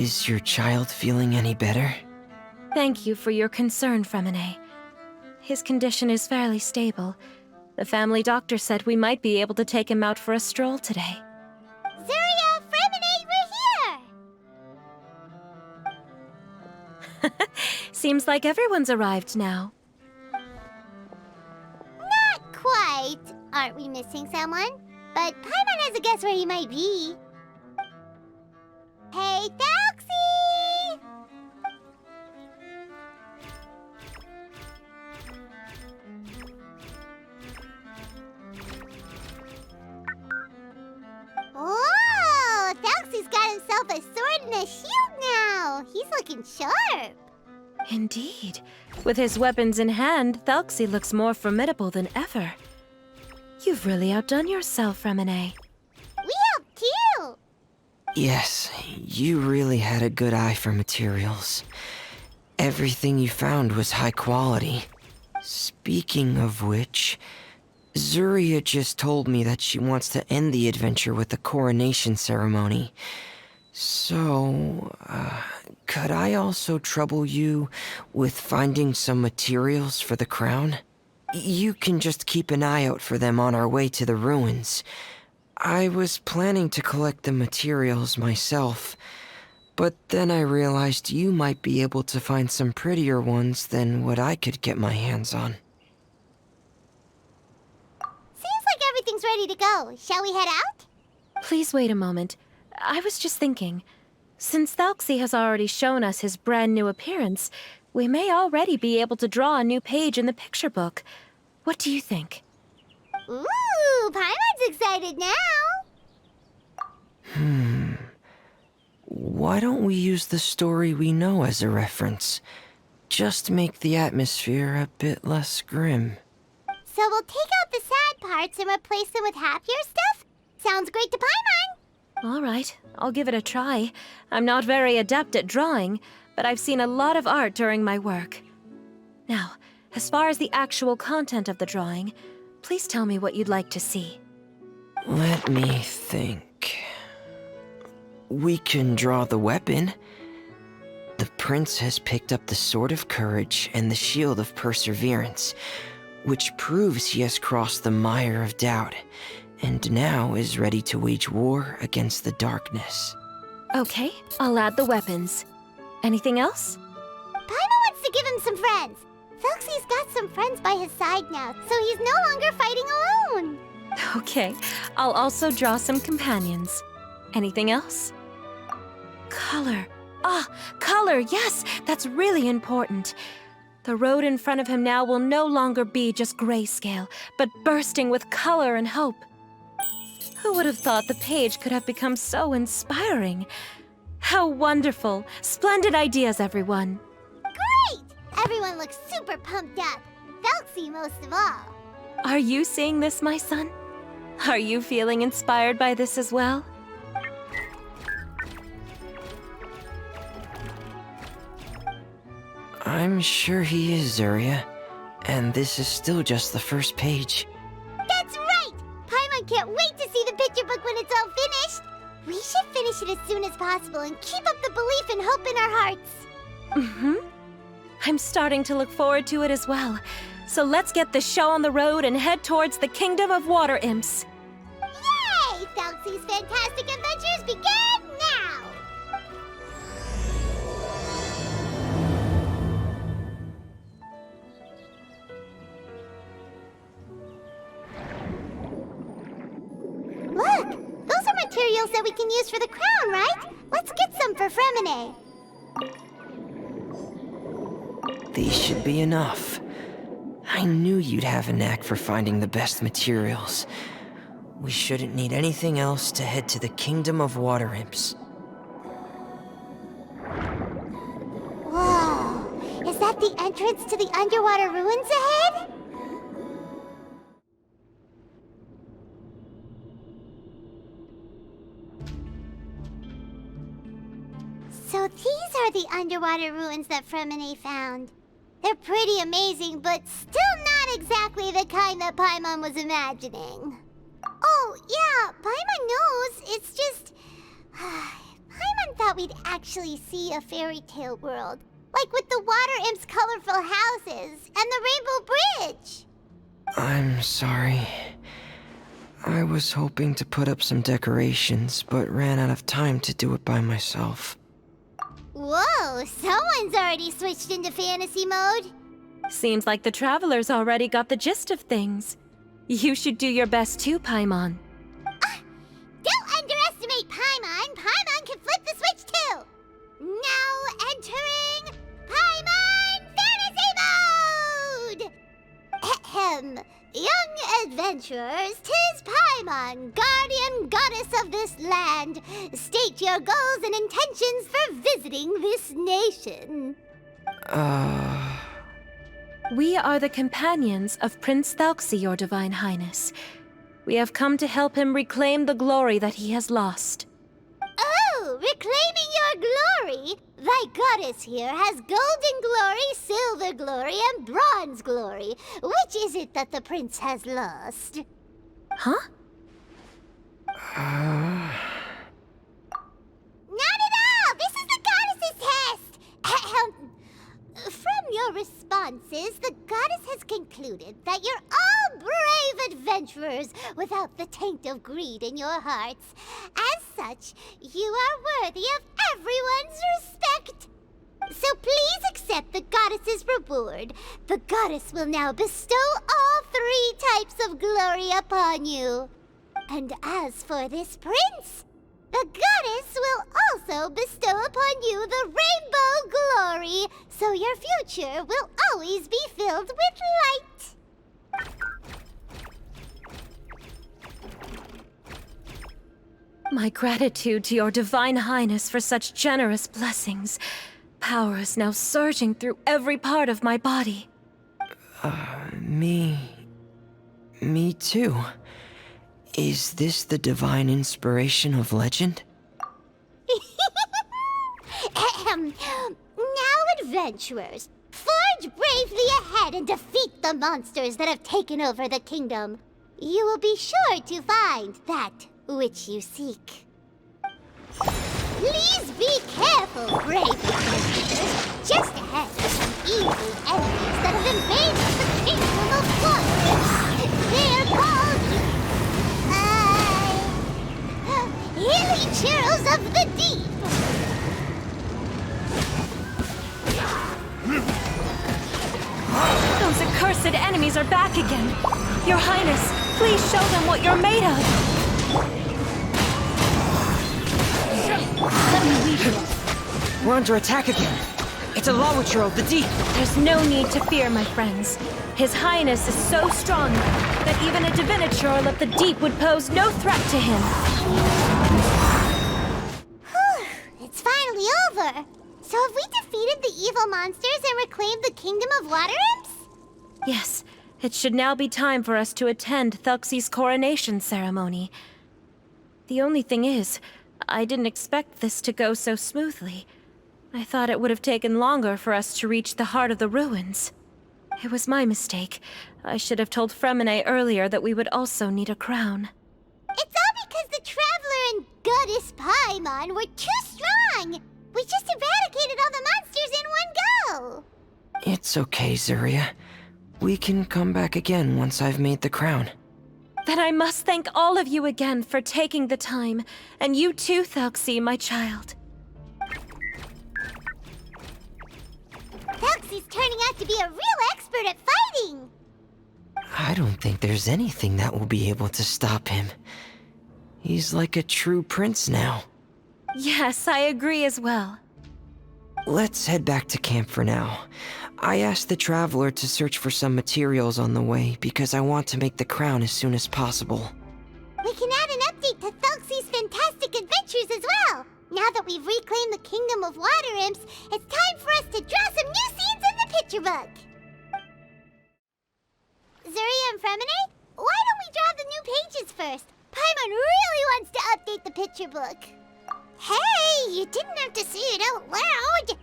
Is your child feeling any better? Thank you for your concern, Fremine. His condition is fairly stable. The family doctor said we might be able to take him out for a stroll today. Zuria, Fremine, we're here! Seems like everyone's arrived now. Not quite. Aren't we missing someone? But Paimon has a guess where he might be. Hey, Thelxie! Whoa! Thelxie's got himself a sword and a shield now! He's looking sharp! Indeed. With his weapons in hand, Thelxie looks more formidable than ever. You've really outdone yourself, Fremine. We helped too! Yes, you really had a good eye for materials. Everything you found was high quality. Speaking of which, Zuria just told me that she wants to end the adventure with the coronation ceremony. So, could I also trouble you with finding some materials for the crown? You can just keep an eye out for them on our way to the ruins. I was planning to collect the materials myself, but then I realized you might be able to find some prettier ones than what I could get my hands on. Seems like everything's ready to go. Shall we head out? Please wait a moment. I was just thinking, since Thelxie has already shown us his brand new appearance, we may already be able to draw a new page in the picture book. What do you think? Ooh, Paimon's excited now! Why don't we use the story we know as a reference? Just make the atmosphere a bit less grim. So we'll take out the sad parts and replace them with happier stuff? Sounds great to Paimon! All right, I'll give it a try. I'm not very adept at drawing, but I've seen a lot of art during my work. Now, as far as the actual content of the drawing, please tell me what you'd like to see. Let me think. We can draw the weapon. The prince has picked up the Sword of Courage and the Shield of Perseverance, which proves he has crossed the mire of doubt, and now is ready to wage war against the darkness. Okay, I'll add the weapons. Anything else? Paimon wants to give him some friends. Thelxie's got some friends by his side now, so he's no longer fighting alone. Okay, I'll also draw some companions. Anything else? Color. Color, yes, that's really important. The road in front of him now will no longer be just grayscale, but bursting with color and hope. Who would have thought the page could have become so inspiring? How wonderful! Splendid ideas, everyone. Great! Everyone looks super pumped up. Thelxie most of all. Are you seeing this, my son? Are you feeling inspired by this as well? I'm sure he is, Zuria. And this is still just the first page. That's right! Paimon can't wait to see the picture book when it's all finished. We should finish it as soon as possible and keep up the belief and hope in our hearts. Mm-hmm. I'm starting to look forward to it as well. So let's get the show on the road and head towards the Kingdom of Water Imps. Yay! Thelxie's fantastic adventures begin now! Look! Those are materials that we can use for the crown, right? Let's get some for Fremine. These should be enough. I knew you'd have a knack for finding the best materials. We shouldn't need anything else to head to the Kingdom of Water Imps. Whoa! Is that the entrance to the underwater ruins ahead? So these are the underwater ruins that Fremine found. They're pretty amazing, but still not exactly the kind that Paimon was imagining. Oh, yeah, Paimon knows. It's just... Paimon thought we'd actually see a fairy tale world. Like with the water imp's colorful houses and the rainbow bridge. I'm sorry. I was hoping to put up some decorations, but ran out of time to do it by myself. Whoa, someone's already switched into fantasy mode. Seems like the travelers already got the gist of things. You should do your best too, Paimon. Don't underestimate Paimon. Paimon can flip the switch too. Now entering Paimon Fantasy Mode! Ahem. Young adventurers, 'tis Paimon, guardian goddess of this land. State your goals and intentions for visiting this nation. We are the companions of Prince Thelxie, your Divine Highness. We have come to help him reclaim the glory that he has lost. Oh, reclaiming your glory? Thy goddess here has golden glory, silver glory, and bronze glory. Which is it that the prince has lost? Huh? Not at all! This is the goddess's test! Ahem. From your responses, the goddess has concluded that you're all brave adventurers without the taint of greed in your hearts. As such, you are worthy of everyone's respect. So please accept the goddess's reward. The goddess will now bestow all 3 types of glory upon you. And as for this prince, the goddess will also bestow upon you the rainbow glory, so your future will always be filled with light. My gratitude to your Divine Highness for such generous blessings. Power is now surging through every part of my body. Me too. Is this the divine inspiration of legend? Ahem. Now, adventurers, forge bravely ahead and defeat the monsters that have taken over the kingdom. You will be sure to find that which you seek. Please be careful, brave adventurers. Just ahead are some evil enemies that have invaded the kingdom of water. They're called Hilly Churls of the Deep. Those accursed enemies are back again. Your Highness, please show them what you're made of. We're under attack again. It's a Lawitcher of the Deep. There's no need to fear, my friends. His Highness is so strong that even a diviniture of the deep would pose no threat to him. Whew, it's finally over. So have we defeated the evil monsters and reclaimed the kingdom of water imps? Yes, it should now be time for us to attend Thelxie's coronation ceremony. The only thing is, I didn't expect this to go so smoothly. I thought it would have taken longer for us to reach the heart of the ruins. It was my mistake. I should have told Fremine earlier that we would also need a crown. It's all because the Traveler and Goddess Paimon were too strong! We just eradicated all the monsters in one go! It's okay, Zuria. We can come back again once I've made the crown. Then I must thank all of you again for taking the time, and you too, Thelxie, my child. Thelxie's turning out to be a real expert at fighting! I don't think there's anything that will be able to stop him. He's like a true prince now. Yes, I agree as well. Let's head back to camp for now. I asked the Traveler to search for some materials on the way because I want to make the crown as soon as possible. We can add an update to Thelxie's fantastic adventures as well! Now that we've reclaimed the kingdom of water imps, it's time for us to draw some new scenes in the picture book! Zuria and Fremine, why don't we draw the new pages first? Paimon really wants to update the picture book. Hey, you didn't have to say it out loud!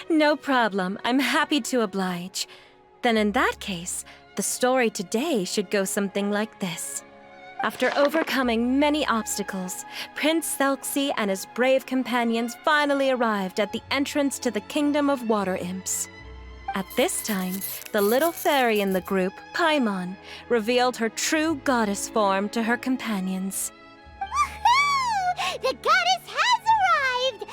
No problem. I'm happy to oblige. Then in that case, the story today should go something like this. After overcoming many obstacles, Prince Thelxie and his brave companions finally arrived at the entrance to the Kingdom of Water Imps. At this time, the little fairy in the group, Paimon, revealed her true goddess form to her companions. Woohoo! The goddess has arrived!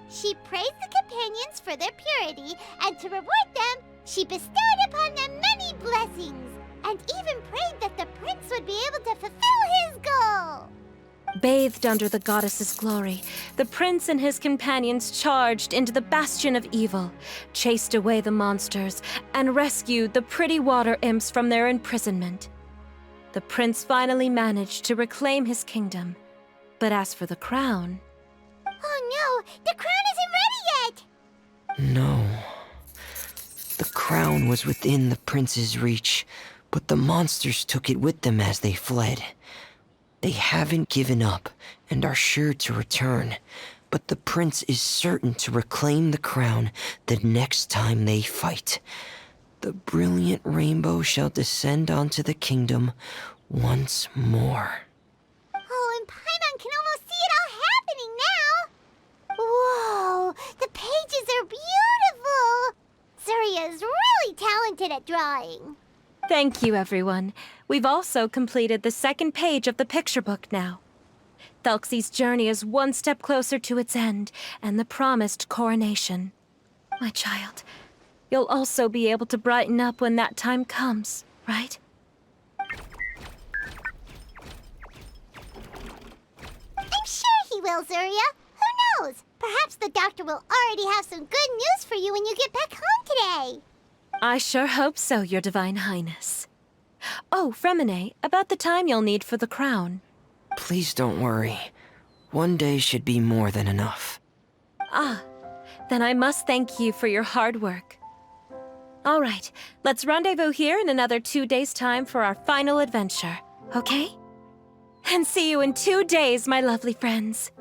She praised the companions for their purity, and to reward them, she bestowed upon them many blessings, and even prayed that the prince would be able to fulfill his goal. Bathed under the goddess's glory, the prince and his companions charged into the bastion of evil, chased away the monsters, and rescued the pretty water imps from their imprisonment. The prince finally managed to reclaim his kingdom. But as for the crown... Oh no, the crown isn't ready yet! No. The crown was within the prince's reach, but the monsters took it with them as they fled. They haven't given up and are sure to return, but the prince is certain to reclaim the crown the next time they fight. The brilliant rainbow shall descend onto the kingdom once more. Oh, and Paimon can almost see it all happening now! Whoa, the pages are beautiful! Zuria is really talented at drawing. Thank you, everyone. We've also completed the second page of the picture book now. Thelxie's journey is one step closer to its end and the promised coronation. My child, you'll also be able to brighten up when that time comes, right? I'm sure he will, Zuria. Who knows? Perhaps the doctor will already have some good news for you when you get back home today. I sure hope so, Your Divine Highness. Oh, Fremine, about the time you'll need for the crown. Please don't worry. One day should be more than enough. Ah, then I must thank you for your hard work. All right, let's rendezvous here in another 2 days' time for our final adventure, okay? And see you in 2 days, my lovely friends.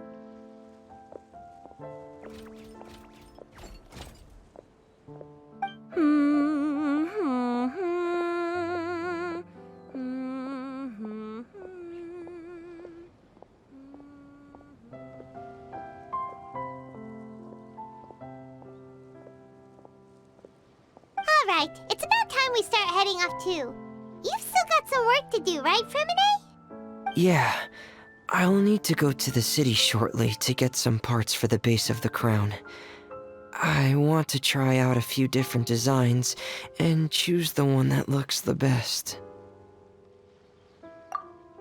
All right, it's about time we start heading off too. You've still got some work to do, right, Fremine? Yeah, I'll need to go to the city shortly to get some parts for the base of the crown. I want to try out a few different designs and choose the one that looks the best.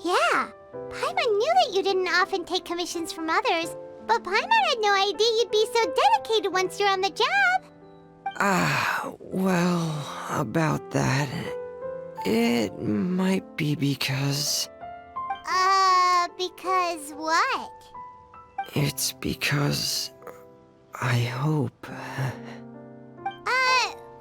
Yeah, Paimon knew that you didn't often take commissions from others, but Paimon had no idea you'd be so dedicated once you're on the job. Well, about that, it might be because... Because what? It's because... I hope...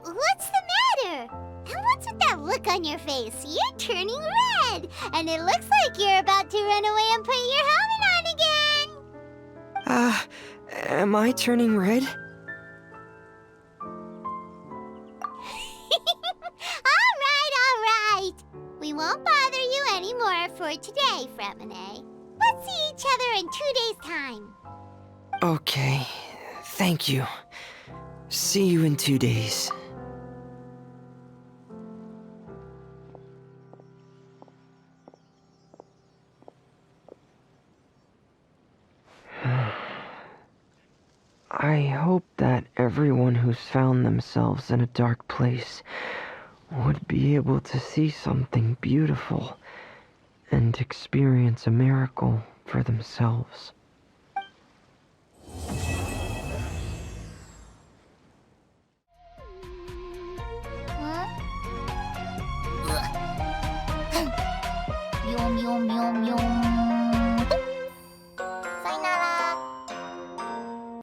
What's the matter? And what's with that look on your face? You're turning red, and it looks like you're about to run away and put your helmet on again. Am I turning red? All right. We won't bother you anymore for today, Fremine. Let's see each other in 2 days' time. Okay, thank you. See you in 2 days. I hope that everyone who's found themselves in a dark place would be able to see something beautiful and experience a miracle for themselves. Yum, yum, yum, yum.